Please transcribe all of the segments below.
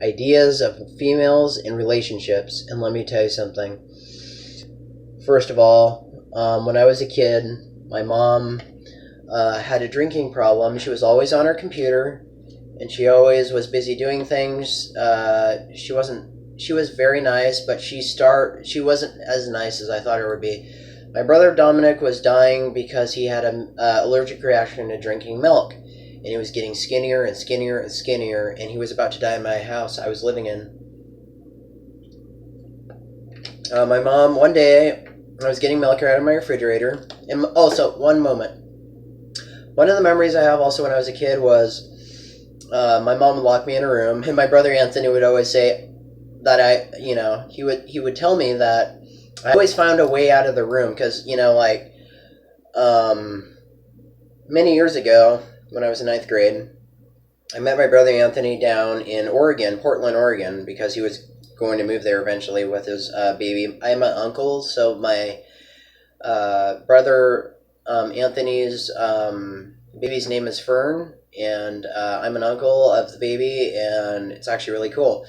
ideas of females in relationships. And let me tell you something. First of all, when I was a kid, my mom had a drinking problem. She was always on her computer, and she always was busy doing things. She wasn't. She was very nice, but she wasn't as nice as I thought her would be. My brother Dominic was dying because he had an allergic reaction to drinking milk, and he was getting skinnier and skinnier and skinnier, and he was about to die in my house I was living in. My mom, one day, I was getting milk out of my refrigerator, and also, one moment. One of the memories I have also when I was a kid was my mom would lock me in a room, and my brother Anthony would always say that he would tell me that I always found a way out of the room because, many years ago when I was in ninth grade, I met my brother Anthony down in Oregon, Portland, Oregon, because he was going to move there eventually with his baby. I'm an uncle, so my brother Anthony's baby's name is Fern, and I'm an uncle of the baby, and it's actually really cool.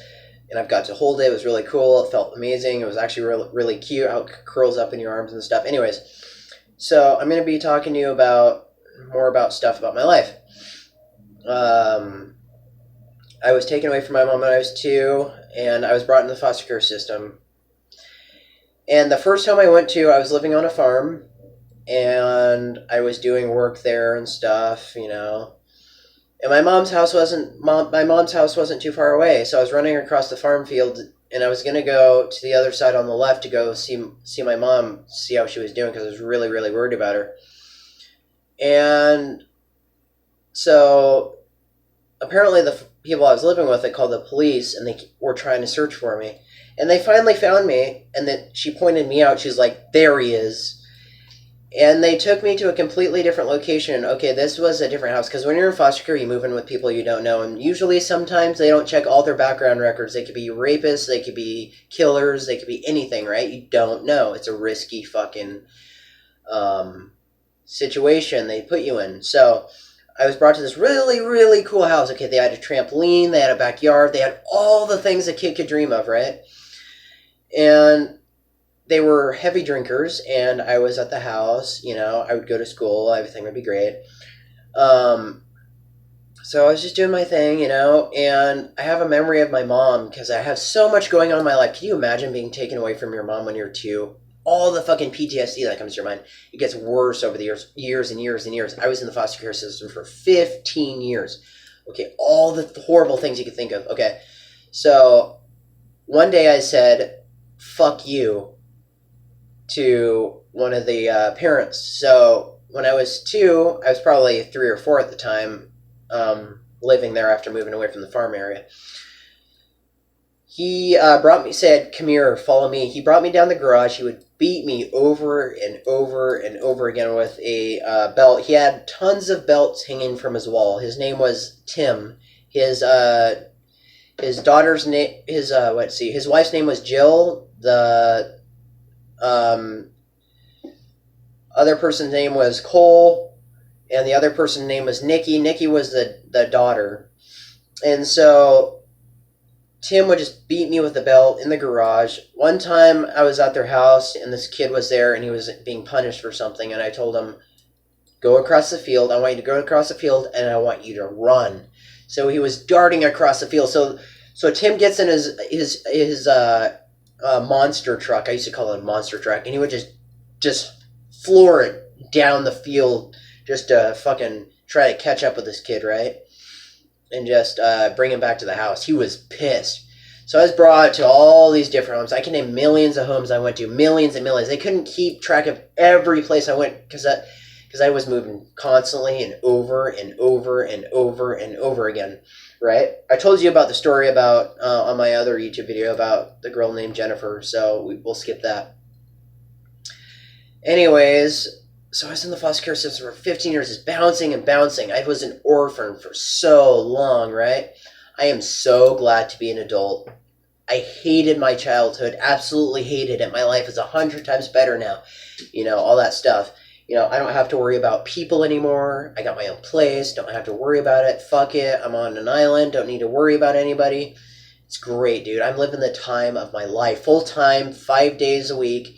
And I've got to hold it. It was really cool. It felt amazing. It was actually really, really cute how it curls up in your arms and stuff. Anyways, so I'm going to be talking to you more about stuff about my life. I was taken away from my mom when I was 2, and I was brought into the foster care system. And the first home I went to, I was living on a farm, and I was doing work there and stuff, And my mom's house wasn't too far away, so I was running across the farm field, and I was going to go to the other side on the left to go see my mom, see how she was doing, because I was really, really worried about her. And so apparently the people I was living with, they called the police, and they were trying to search for me. And they finally found me, and then she pointed me out. She's like, there he is. And they took me to a completely different location. Okay, this was a different house, because when you're in foster care, you move in with people you don't know, and usually sometimes they don't check all their background records. They could be rapists, they could be killers, they could be anything, right? You don't know. It's a risky fucking situation they put you in. So I was brought to this really, really cool house. Okay, they had a trampoline, they had a backyard, they had all the things a kid could dream of, right? And they were heavy drinkers, and I was at the house, I would go to school, everything would be great. So I was just doing my thing, and I have a memory of my mom, because I have so much going on in my life. Can you imagine being taken away from your mom when you're 2? All the fucking PTSD that comes to your mind. It gets worse over the years and years and years. I was in the foster care system for 15 years. Okay, all the horrible things you could think of. Okay, so one day I said, fuck you, to one of the parents. So when I was 2, I was probably 3 or 4 at the time, living there after moving away from the farm area. He said, come here, follow me. He brought me down the garage. He would beat me over and over and over again with a belt. He had tons of belts hanging from his wall. His name was Tim. His daughter's name, his wife's name was Jill. The other person's name was Cole, and the other person's name was Nikki. Nikki was the daughter. And so Tim would just beat me with a belt in the garage. One time I was at their house, and this kid was there, and he was being punished for something, and I told him, go across the field. I want you to go across the field, and I want you to run. So he was darting across the field. So Tim gets in his monster truck. I used to call it a monster truck, and he would just floor it down the field just to fucking try to catch up with this kid, right? And just bring him back to the house. He was pissed. So I was brought to all these different homes. I can name millions of homes I went to, millions and millions. They couldn't keep track of every place I went because I was moving constantly and over and over and over and over again, right? I told you about the story about on my other YouTube video about the girl named Jennifer, so we'll skip that. Anyways, so I was in the foster care system for 15 years, just bouncing and bouncing. I was an orphan for so long, right? I am so glad to be an adult. I hated my childhood, absolutely hated it. My life is 100 times better now, all that stuff. I don't have to worry about people anymore. I got my own place, don't have to worry about it. Fuck it, I'm on an island, don't need to worry about anybody. It's great, dude. I'm living the time of my life. Full time, 5 days a week,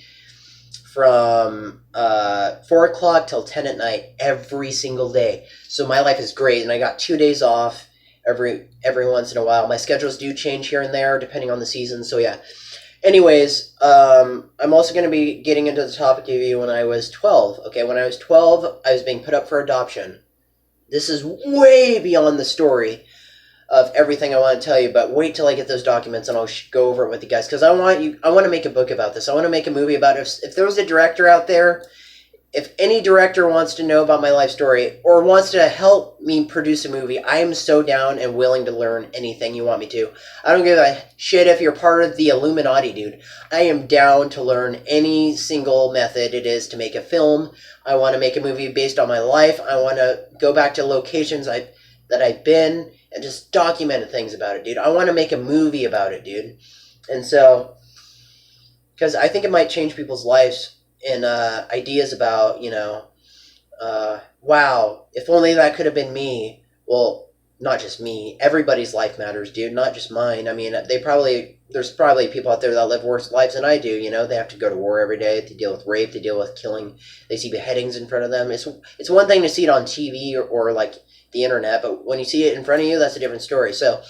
from 4 o'clock till 10 at night, every single day. So my life is great, and I got 2 days off every once in a while. My schedules do change here and there depending on the season. So yeah. Anyways, I'm also going to be getting into the topic of you when I was 12. Okay, when I was 12, I was being put up for adoption. This is way beyond the story of everything I want to tell you, but wait till I get those documents and I'll go over it with you guys, because I want to make a book about this. I want to make a movie about it. If there was a director out there, if any director wants to know about my life story or wants to help me produce a movie, I am so down and willing to learn anything you want me to. I don't give a shit if you're part of the Illuminati, dude. I am down to learn any single method it is to make a film. I want to make a movie based on my life. I want to go back to locations that I've been and just document things about it, dude. I want to make a movie about it, dude. And so, because I think it might change people's lives and ideas about, wow, if only that could have been me. Well, not just me. Everybody's life matters, dude, not just mine. I mean, there's probably people out there that live worse lives than I do, They have to go to war every day, to deal with rape, to deal with killing. They see beheadings in front of them. It's one thing to see it on TV or like the internet, but when you see it in front of you, that's a different story. So,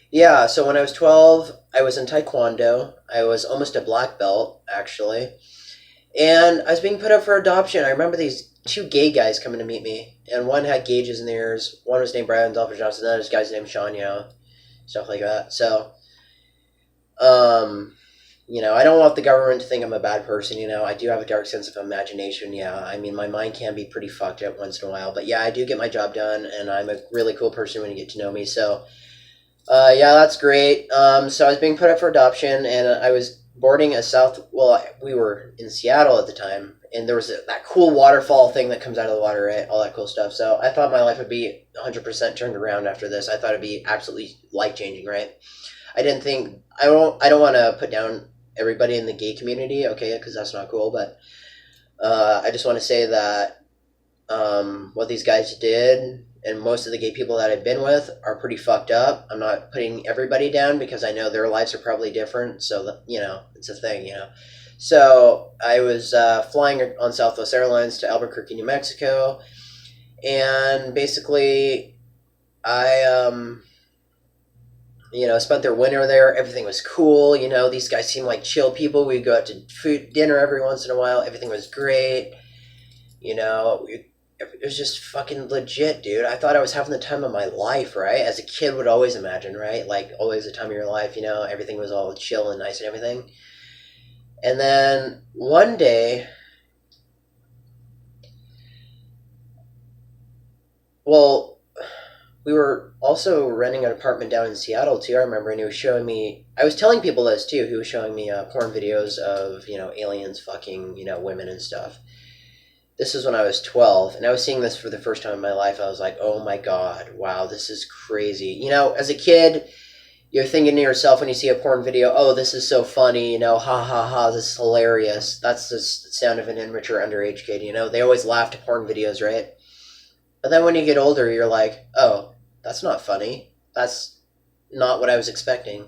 yeah, so when I was 12, I was in Taekwondo. I was almost a black belt, actually. And I was being put up for adoption. I remember these two gay guys coming to meet me. And one had gauges in their ears. One was named Brian Dolphin Johnson. The other guy's named Sean Yao. Stuff like that. So, I don't want the government to think I'm a bad person, I do have a dark sense of imagination, yeah. I mean, my mind can be pretty fucked up once in a while. But yeah, I do get my job done, and I'm a really cool person when you get to know me. So, yeah, that's great. So I was being put up for adoption, and I was boarding we were in Seattle at the time, and there was that cool waterfall thing that comes out of the water, right? All that cool stuff. So I thought my life would be 100% turned around after this. I thought it'd be absolutely life-changing, right? I don't want to put down everybody in the gay community, okay, because that's not cool, but I just want to say that what these guys did, and most of the gay people that I've been with, are pretty fucked up. I'm not putting everybody down because I know their lives are probably different, so that, it's a thing, So I was flying on Southwest Airlines to Albuquerque, New Mexico, and basically I spent their winter there. Everything was cool. These guys seemed like chill people. We'd go out to dinner every once in a while. Everything was great. It was just fucking legit, dude. I thought I was having the time of my life, right? As a kid would always imagine, right? Like, always the time of your life, everything was all chill and nice and everything. And then one day, well, we were also renting an apartment down in Seattle too, I remember, and he was showing me, I was telling people this too, he was showing me porn videos of, aliens fucking, women and stuff. This is when I was 12, and I was seeing this for the first time in my life. I was like, oh my god, wow, this is crazy. As a kid, you're thinking to yourself when you see a porn video, oh, this is so funny, ha ha ha, this is hilarious. That's the sound of an immature underage kid, They always laugh to porn videos, right? But then when you get older, you're like, oh, that's not funny. That's not what I was expecting.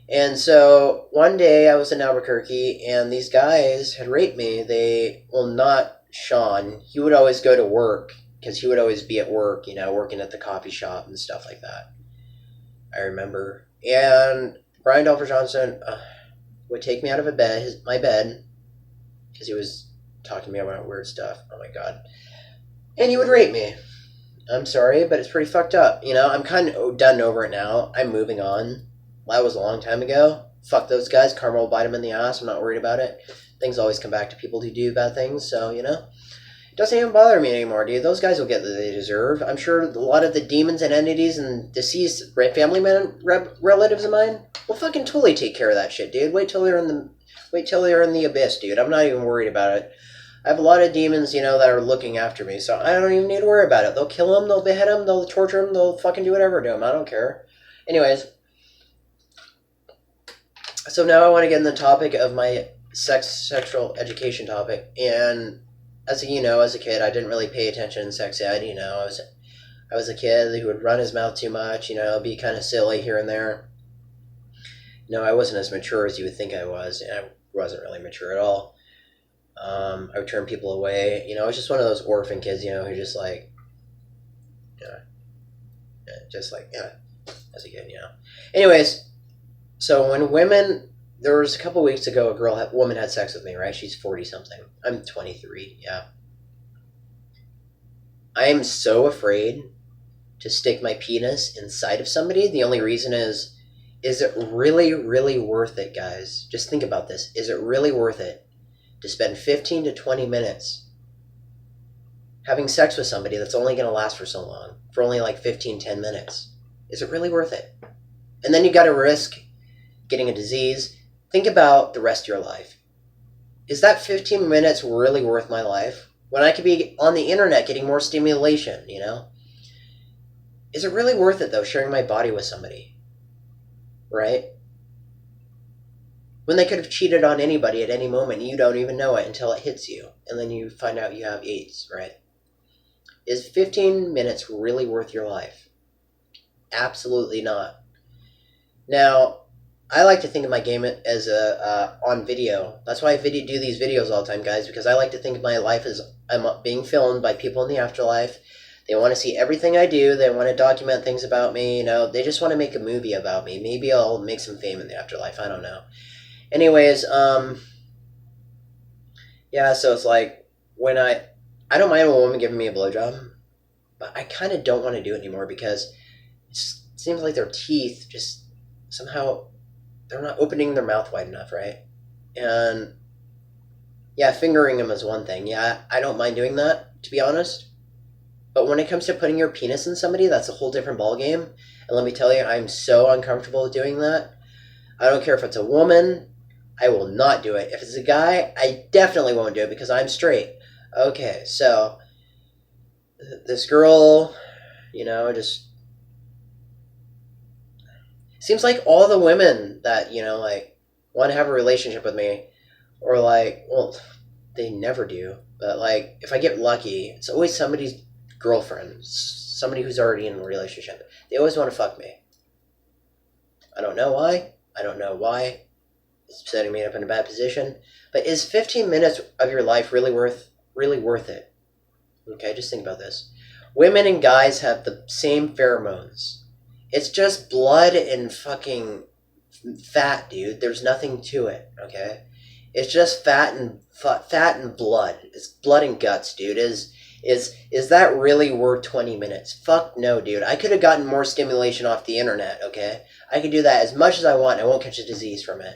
And so one day I was in Albuquerque, and these guys had raped me. Not Sean. He would always go to work, because he would always be at work, working at the coffee shop and stuff like that. I remember. And Brian Dolphin Johnson would take me out of my bed, because he was talking to me about weird stuff. Oh my god. And he would rape me. I'm sorry, but it's pretty fucked up. I'm kind of done over it now. I'm moving on. That was a long time ago. Fuck those guys. Karma will bite them in the ass. I'm not worried about it. Things always come back to people who do bad things, so, it doesn't even bother me anymore, dude. Those guys will get what they deserve. I'm sure a lot of the demons and entities and deceased family relatives of mine will fucking totally take care of that shit, dude. Wait till they're in the abyss, dude. I'm not even worried about it. I have a lot of demons, that are looking after me, so I don't even need to worry about it. They'll kill them, they'll behead them, they'll torture them, they'll fucking do whatever to them. I don't care. Anyways, so now I want to get in the topic of my sexual education topic. And as a kid, I didn't really pay attention in sex ed. I I was a kid who would run his mouth too much, be kind of silly here and there. I wasn't as mature as you would think I was, and I wasn't really mature at all. I would turn people away. I was just one of those orphan kids, who just like, as a kid, Anyways, so when women, there was a couple weeks ago, a woman had sex with me, right? She's 40 something. I'm 23, yeah. I am so afraid to stick my penis inside of somebody. The only reason is it really, really worth it, guys? Just think about this. Is it really worth it to spend 15 to 20 minutes having sex with somebody that's only going to last for so long, for only like 10 minutes? Is it really worth it? And then you got to risk getting a disease. Think about the rest of your life. Is that 15 minutes really worth my life? When I could be on the internet getting more stimulation, Is it really worth it, though, sharing my body with somebody? Right? When they could have cheated on anybody at any moment, you don't even know it until it hits you. And then you find out you have AIDS, right? Is 15 minutes really worth your life? Absolutely not. Now, I like to think of my game as on video. That's why I do these videos all the time, guys, because I like to think of my life as I'm being filmed by people in the afterlife. They want to see everything I do. They want to document things about me. They just want to make a movie about me. Maybe I'll make some fame in the afterlife. I don't know. Anyways, yeah, so it's like when I don't mind a woman giving me a blowjob, but I kind of don't want to do it anymore because it seems like their teeth just somehow, they're not opening their mouth wide enough, right? And yeah, fingering them is one thing. Yeah, I don't mind doing that, to be honest. But when it comes to putting your penis in somebody, that's a whole different ballgame. And let me tell you, I'm so uncomfortable with doing that. I don't care if it's a woman, I will not do it. If it's a guy, I definitely won't do it because I'm straight. Okay, so this girl, just seems like all the women that, like, want to have a relationship with me, or like, well, they never do, but like, if I get lucky, it's always somebody's girlfriend, somebody who's already in a relationship. They always want to fuck me. I don't know why. It's setting me up in a bad position. But is 15 minutes of your life really worth it? Okay, just think about this. Women and guys have the same pheromones. It's just blood and fucking fat, dude. There's nothing to it, okay? It's just fat and blood. It's blood and guts, dude. Is that really worth 20 minutes? Fuck no, dude. I could have gotten more stimulation off the internet, okay? I could do that as much as I want. I won't catch a disease from it.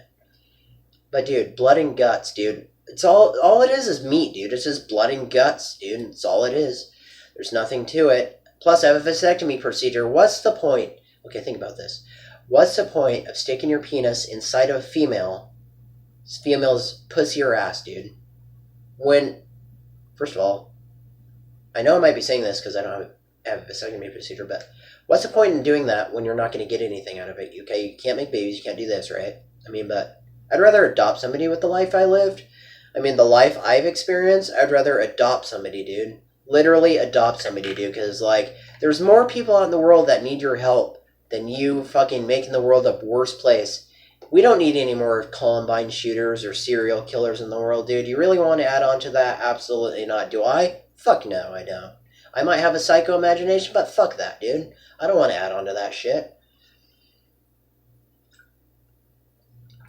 But, dude, blood and guts, dude. It's all it is meat, dude. It's just blood and guts, dude. It's all it is. There's nothing to it. Plus, I have a vasectomy procedure. What's the point? Okay, think about this. What's the point of sticking your penis inside of a female's pussy or ass, dude? When, first of all, I know I might be saying this because I don't have a vasectomy procedure, but what's the point in doing that when you're not going to get anything out of it? Okay, you can't make babies, you can't do this, right? But I'd rather adopt somebody with the life I lived. The life I've experienced, I'd rather adopt somebody, dude. Literally adopt somebody, dude, because, like, there's more people out in the world that need your help than you fucking making the world a worse place. We don't need any more Columbine shooters or serial killers in the world, dude. You really want to add on to that? Absolutely not. Do I? Fuck no, I don't. I might have a psycho imagination, but fuck that, dude. I don't want to add on to that shit.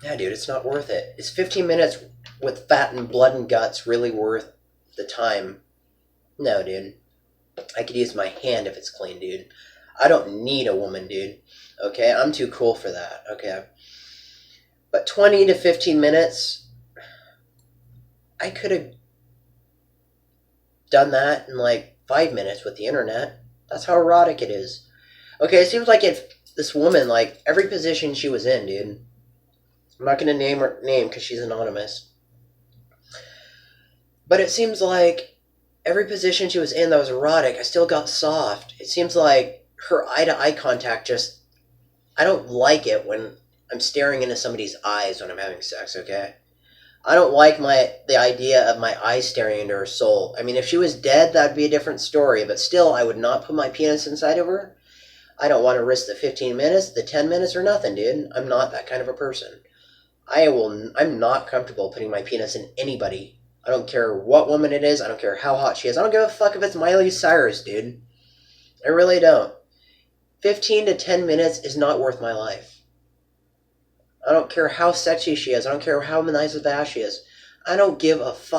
Yeah, dude, it's not worth it. Is 15 minutes with fat and blood and guts really worth the time? No, dude. I could use my hand if it's clean, dude. I don't need a woman, dude. Okay, I'm too cool for that. Okay. But 20 to 15 minutes, I could have done that in like 5 minutes with the internet. That's how erotic it is. Okay, it seems like if this woman, like, every position she was in, dude. I'm not going to name her name because she's anonymous. But it seems like every position she was in that was erotic, I still got soft. It seems like her eye-to-eye contact just... I don't like it when I'm staring into somebody's eyes when I'm having sex, okay? I don't like the idea of my eyes staring into her soul. I mean, if she was dead, that'd be a different story. But still, I would not put my penis inside of her. I don't want to risk the 15 minutes, the 10 minutes, or nothing, dude. I'm not that kind of a person. I'm not comfortable putting my penis in anybody. I don't care what woman it is. I don't care how hot she is. I don't give a fuck if it's Miley Cyrus, dude. I really don't. 15 to 10 minutes is not worth my life. I don't care how sexy she is. I don't care how nice of ass she is. I don't give a fuck